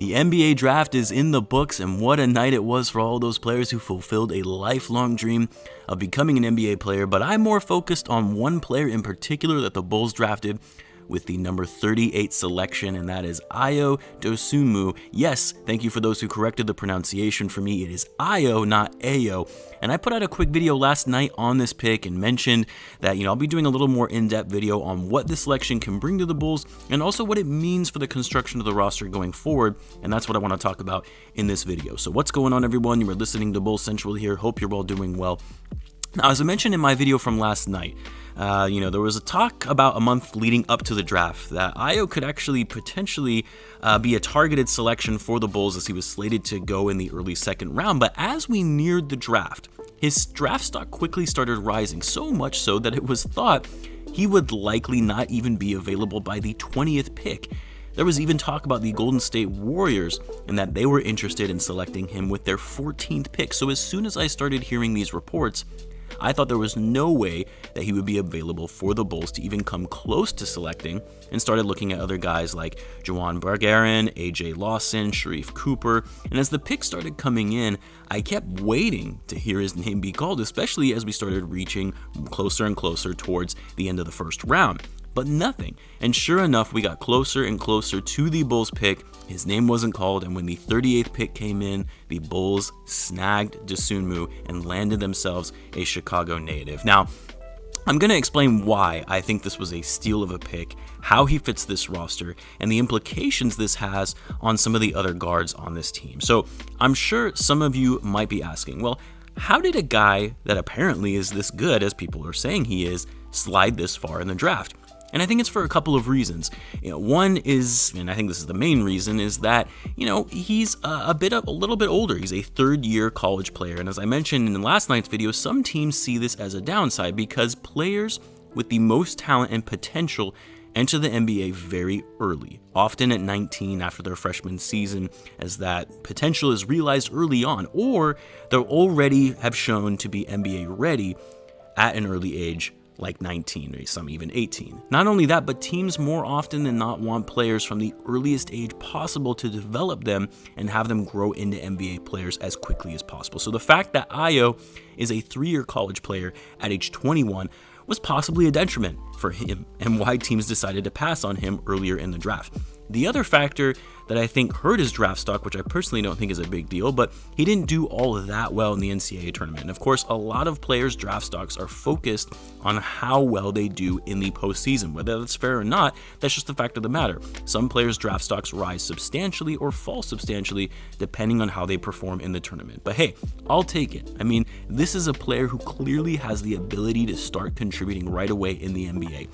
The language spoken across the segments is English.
The NBA draft is in the books, and what a night it was for all those players who fulfilled a lifelong dream of becoming an NBA player. But I'm more focused on one player in particular that the Bulls drafted with the number 38 selection, and that is Ayo Dosunmu. Yes, thank you for those who corrected the pronunciation for me. It is Ayo, not Ayo. And I put out a quick video last night on this pick and mentioned that, I'll be doing a little more in-depth video on what this selection can bring to the Bulls and also what it means for the construction of the roster going forward. And that's what I want to talk about in this video. So what's going on, everyone? You are listening to Bulls Central here. Hope you're all doing well. Now, as I mentioned in my video from last night, there was a talk about a month leading up to the draft that Ayo could actually potentially be a targeted selection for the Bulls as he was slated to go in the early second round. But as we neared the draft, his draft stock quickly started rising, so much so that it was thought he would likely not even be available by the 20th pick. There was even talk about the Golden State Warriors and that they were interested in selecting him with their 14th pick. So as soon as I started hearing these reports, I thought there was no way that he would be available for the Bulls to even come close to selecting, and started looking at other guys like Juwan Bargarin, AJ Lawson, Sharif Cooper. And as the picks started coming in, I kept waiting to hear his name be called, especially as we started reaching closer and closer towards the end of the first round. But nothing. And sure enough, we got closer and closer to the Bulls pick. His name wasn't called, and when the 38th pick came in, the Bulls snagged Dosunmu and landed themselves a Chicago native. Now, I'm going to explain why I think this was a steal of a pick, how he fits this roster, and the implications this has on some of the other guards on this team. So I'm sure some of you might be asking, well, how did a guy that apparently is this good, as people are saying he is, slide this far in the draft? And I think it's for a couple of reasons. One is, and I think this is the main reason, is that, he's a little bit older. He's a third-year college player. And as I mentioned in last night's video, some teams see this as a downside because players with the most talent and potential enter the NBA very early, often at 19 after their freshman season, as that potential is realized early on, or they already have shown to be NBA ready at an early age, like 19 or some even 18. Not only that, but teams more often than not want players from the earliest age possible to develop them and have them grow into NBA players as quickly as possible. So the fact that Ayo is a 3-year college player at age 21 was possibly a detriment for him and why teams decided to pass on him earlier in the draft. The other factor that I think hurt his draft stock, which I personally don't think is a big deal, but he didn't do all of that well in the NCAA tournament. And of course, a lot of players' draft stocks are focused on how well they do in the postseason. Whether that's fair or not, that's just the fact of the matter. Some players' draft stocks rise substantially or fall substantially depending on how they perform in the tournament. But hey, I'll take it. I mean, this is a player who clearly has the ability to start contributing right away in the NBA.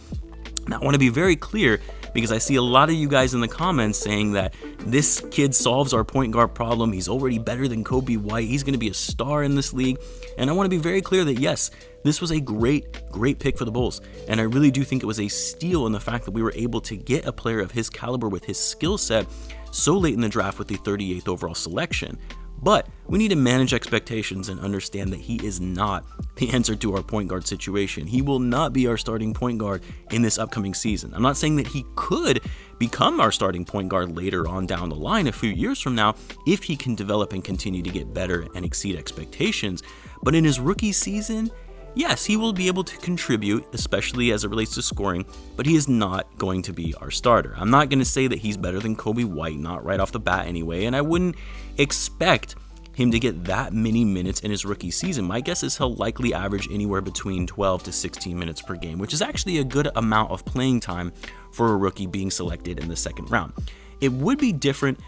Now, I want to be very clear because I see a lot of you guys in the comments saying that this kid solves our point guard problem. He's already better than Coby White. He's going to be a star in this league. And I want to be very clear that yes, this was a great pick for the Bulls. And I really do think it was a steal in the fact that we were able to get a player of his caliber with his skill set so late in the draft with the 38th overall selection. But we need to manage expectations and understand that he is not the answer to our point guard situation. He will not be our starting point guard in this upcoming season. I'm not saying that he could become our starting point guard later on down the line a few years from now if he can develop and continue to get better and exceed expectations. But in his rookie season, yes, he will be able to contribute, especially as it relates to scoring, but he is not going to be our starter. I'm not going to say that he's better than Coby White, not right off the bat anyway, and I wouldn't expect him to get that many minutes in his rookie season. My guess is he'll likely average anywhere between 12 to 16 minutes per game, which is actually a good amount of playing time for a rookie being selected in the second round. It would be different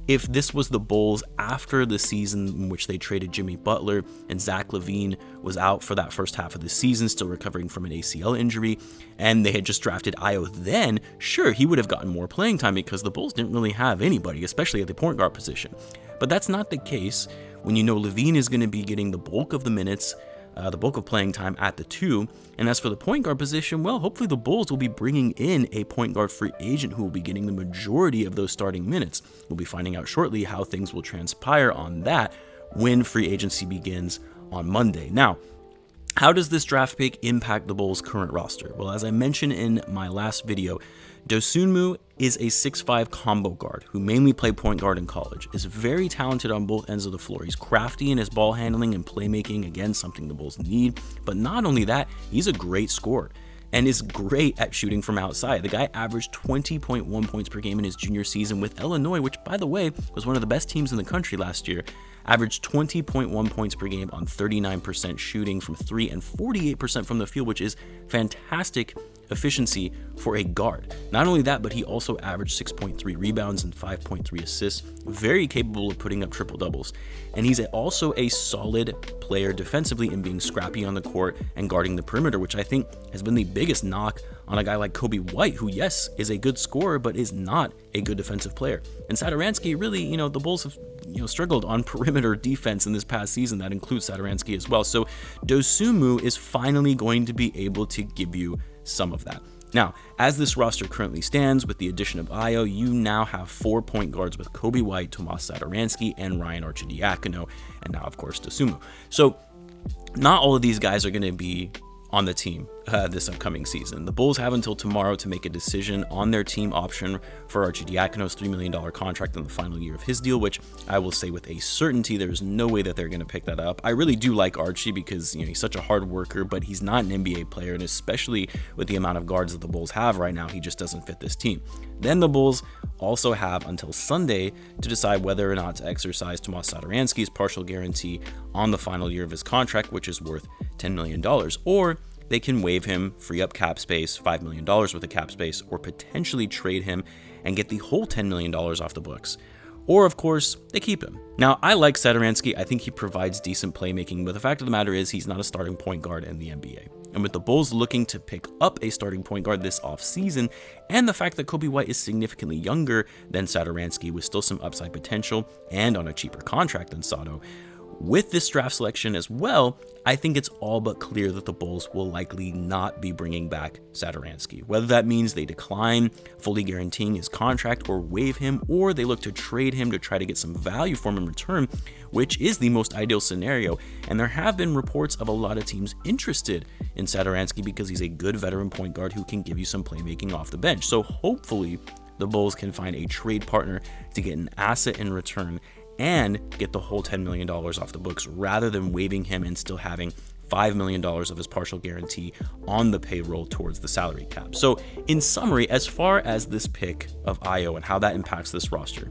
if this was the Bulls after the season in which they traded Jimmy Butler and Zach Lavine was out for that first half of the season, still recovering from an ACL injury, and they had just drafted Ayo then, sure, he would have gotten more playing time because the Bulls didn't really have anybody, especially at the point guard position. But that's not the case when you know Lavine is going to be getting the bulk of the minutes, the bulk of playing time at the 2. And as for the point guard position, well, hopefully the Bulls will be bringing in a point guard free agent who will be getting the majority of those starting minutes. We'll be finding out shortly how things will transpire on that when free agency begins on Monday. Now, How does this draft pick impact the Bulls' current roster? Well, as I mentioned in my last video, Dosunmu is a 6'5" combo guard who mainly played point guard in college, is very talented on both ends of the floor. He's crafty in his ball handling and playmaking, again, something the Bulls need. But not only that, he's a great scorer and is great at shooting from outside. The guy averaged 20.1 points per game in his junior season with Illinois, which, by the way, was one of the best teams in the country last year. Averaged 20.1 points per game on 39% shooting from 3 and 48% from the field, which is fantastic efficiency for a guard. Not only that, but he also averaged 6.3 rebounds and 5.3 assists, very capable of putting up triple doubles. And he's also a solid player defensively in being scrappy on the court and guarding the perimeter, which I think has been the biggest knock on a guy like Coby White, who, yes, is a good scorer, but is not a good defensive player. And Satoransky, really, the Bulls have struggled on perimeter defense in this past season. That includes Satoransky as well. So Dosunmu is finally going to be able to give you some of that. Now, as this roster currently stands, with the addition of Ayo, you now have 4 point guards with Coby White, Tomas Satoransky, and Ryan Arcidiacono, and now, of course, Dosunmu. So not all of these guys are going to be on the team this upcoming season. The Bulls have until tomorrow to make a decision on their team option for Arcidiacono's $3 million contract in the final year of his deal, which I will say with a certainty there's no way that they're going to pick that up. I really do like Archie because he's such a hard worker, but he's not an NBA player, and especially with the amount of guards that the Bulls have right now, he just doesn't fit this team. Then the Bulls also have until Sunday to decide whether or not to exercise Tomas Satoransky's partial guarantee on the final year of his contract, which is worth $10 million, or they can waive him, free up cap space, $5 million worth of cap space, or potentially trade him and get the whole $10 million off the books. Or, of course, they keep him. Now, I like Satoransky. I think he provides decent playmaking, but the fact of the matter is he's not a starting point guard in the NBA. And with the Bulls looking to pick up a starting point guard this offseason, and the fact that Coby White is significantly younger than Satoransky with still some upside potential and on a cheaper contract than Sato, with this draft selection as well, I think it's all but clear that the Bulls will likely not be bringing back Satoransky. Whether that means they decline fully guaranteeing his contract or waive him, or they look to trade him to try to get some value for him in return, which is the most ideal scenario. And there have been reports of a lot of teams interested in Satoransky because he's a good veteran point guard who can give you some playmaking off the bench. So hopefully the Bulls can find a trade partner to get an asset in return and get the whole $10 million off the books rather than waiving him and still having $5 million of his partial guarantee on the payroll towards the salary cap. So in summary, as far as this pick of Ayo and how that impacts this roster,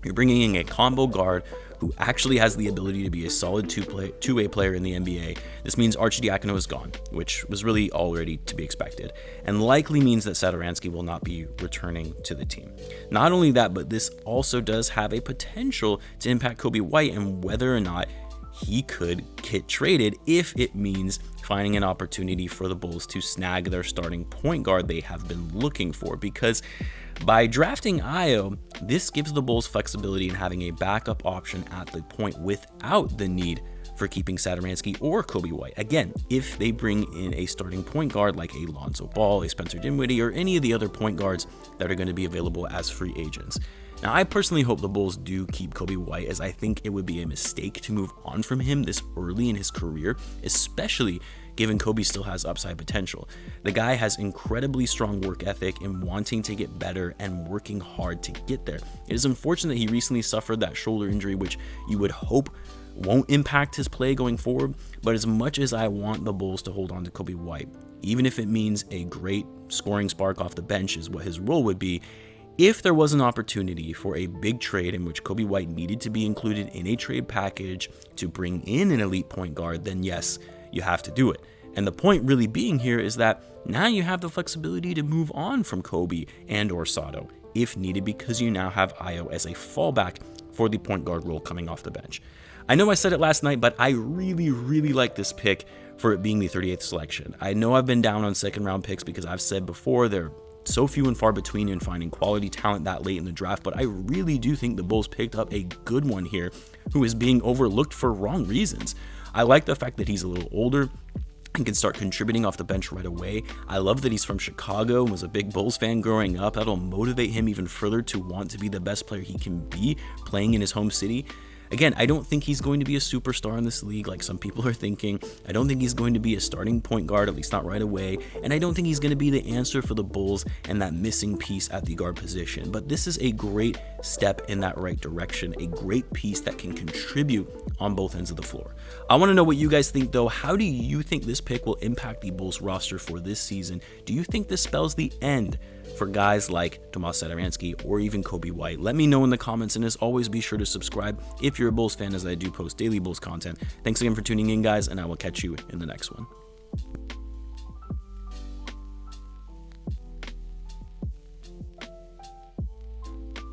you're bringing in a combo guard who actually has the ability to be a solid two-way player in the NBA. This means Arcidiacono is gone, which was really already to be expected, and likely means that Satoransky will not be returning to the team. Not only that, but this also does have a potential to impact Coby White and whether or not he could get traded if it means finding an opportunity for the Bulls to snag their starting point guard they have been looking for. Because by drafting Ayo, this gives the Bulls flexibility in having a backup option at the point without the need for keeping Satoransky or Coby White. Again, if they bring in a starting point guard like a Lonzo Ball, a Spencer Dinwiddie, or any of the other point guards that are going to be available as free agents. Now, I personally hope the Bulls do keep Coby White, as I think it would be a mistake to move on from him this early in his career, especially given Coby still has upside potential. The guy has incredibly strong work ethic in wanting to get better and working hard to get there. It is unfortunate he recently suffered that shoulder injury, which you would hope won't impact his play going forward, but as much as I want the Bulls to hold on to Coby White, even if it means a great scoring spark off the bench is what his role would be, if there was an opportunity for a big trade in which Coby White needed to be included in a trade package to bring in an elite point guard, then yes, you have to do it. And the point really being here is that now you have the flexibility to move on from Coby and or Sato if needed, because you now have Ayo as a fallback for the point guard role coming off the bench. I know I said it last night, but I really like this pick for it being the 38th selection. I know I've been down on second round picks because I've said before they're so few and far between in finding quality talent that late in the draft, but I really do think the Bulls picked up a good one here who is being overlooked for wrong reasons. I like the fact that he's a little older and can start contributing off the bench right away. I love that he's from Chicago and was a big Bulls fan growing up. That'll motivate him even further to want to be the best player he can be playing in his home city. Again, I don't think he's going to be a superstar in this league like some people are thinking. I don't think he's going to be a starting point guard, at least not right away. And I don't think he's going to be the answer for the Bulls and that missing piece at the guard position. But this is a great step in that right direction, a great piece that can contribute on both ends of the floor. I want to know what you guys think though. How do you think this pick will impact the Bulls roster for this season? Do you think this spells the end for guys like Tomas Satoransky or even Coby White? Let me know in the comments, and as always, be sure to subscribe if you're a Bulls fan, as I do post daily Bulls content. Thanks again for tuning in, guys, and I will catch you in the next one.